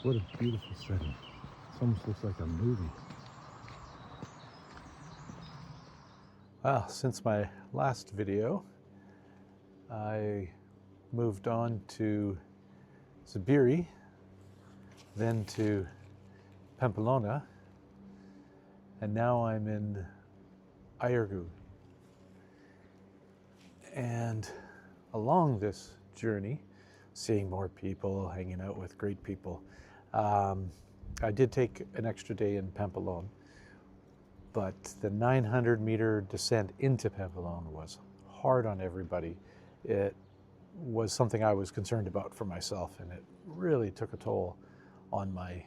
What a beautiful setting. It almost looks like a movie. Well, since my last video, I moved on to Zubiri, then to Pamplona, and now I'm in Ayegui. And along this journey, seeing more people, hanging out with great people, I did take an extra day in Pamplona, but the 900-meter descent into Pamplona was hard on everybody. It was something I was concerned about for myself, and it really took a toll on my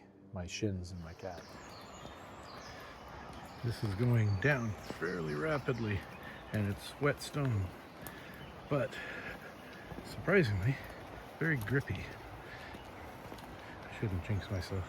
shins and my calf. This is going down fairly rapidly, and it's wet stone, but surprisingly, very grippy. I shouldn't jinx myself.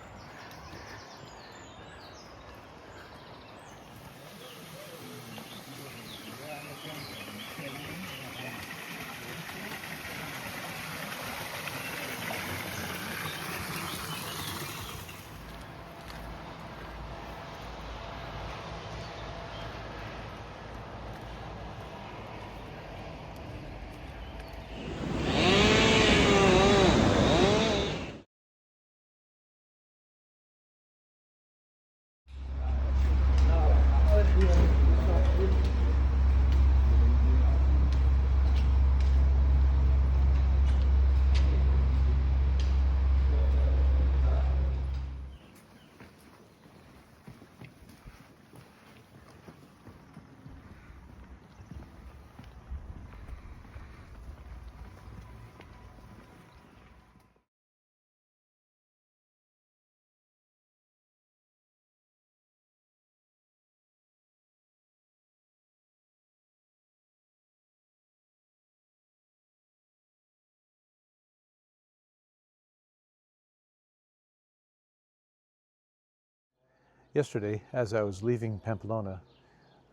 Yesterday, as I was leaving Pamplona,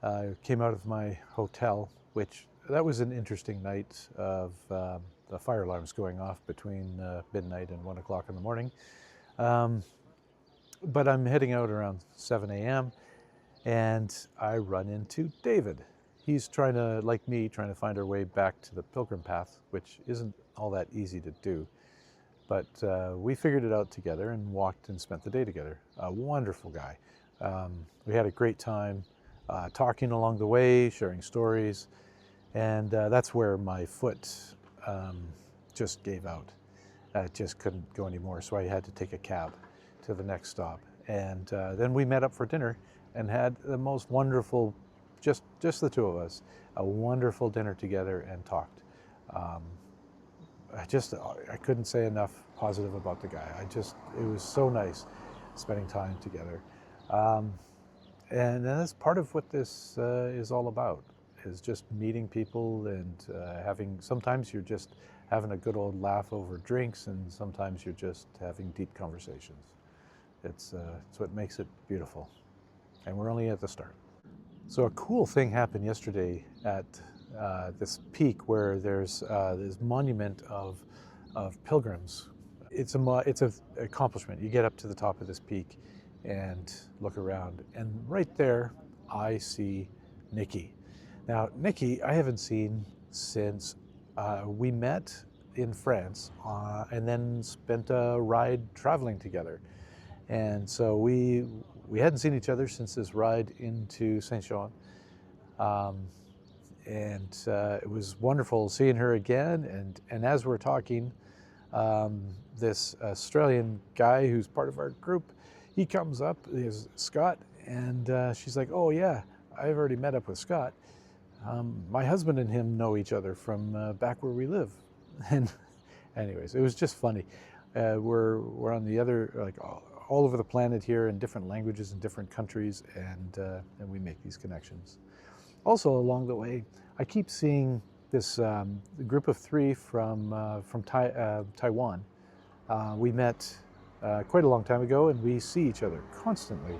I came out of my hotel, which that was an interesting night of the fire alarms going off between midnight and 1 o'clock in the morning. But I'm heading out around 7 a.m. and I run into David. He's trying to find our way back to the pilgrim path, which isn't all that easy to do. But we figured it out together and walked and spent the day together. A wonderful guy. We had a great time talking along the way, sharing stories, and that's where my foot just gave out. I just couldn't go anymore, so I had to take a cab to the next stop. And then we met up for dinner and had the most wonderful, just the two of us, a wonderful dinner together and talked. I couldn't say enough positive about the guy. It was so nice spending time together. And that's part of what this is all about, is just meeting people and sometimes you're just having a good old laugh over drinks, and sometimes you're just having deep conversations. It's what makes it beautiful. And we're only at the start. So a cool thing happened yesterday at this peak where there's this monument of pilgrims. It's an accomplishment. You get up to the top of this peak and look around, and right there I see Nikki. Now Nikki I haven't seen since we met in France and then spent a ride traveling together. And so we hadn't seen each other since this ride into Saint-Jean. It was wonderful seeing her again. And as we're talking, this Australian guy who's part of our group, he comes up, is Scott, and she's like, "Oh yeah, I've already met up with Scott. My husband and him know each other from back where we live." And anyways, it was just funny. We're on the other, all over the planet here in different languages in different countries, and we make these connections. Also along the way, I keep seeing this group of three from Taiwan. We met quite a long time ago, and we see each other constantly.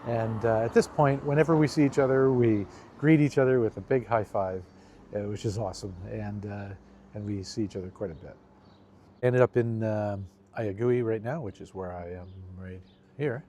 And at this point, whenever we see each other, we greet each other with a big high five, which is awesome. And we see each other quite a bit. Ended up in Ayegui right now, which is where I am right here.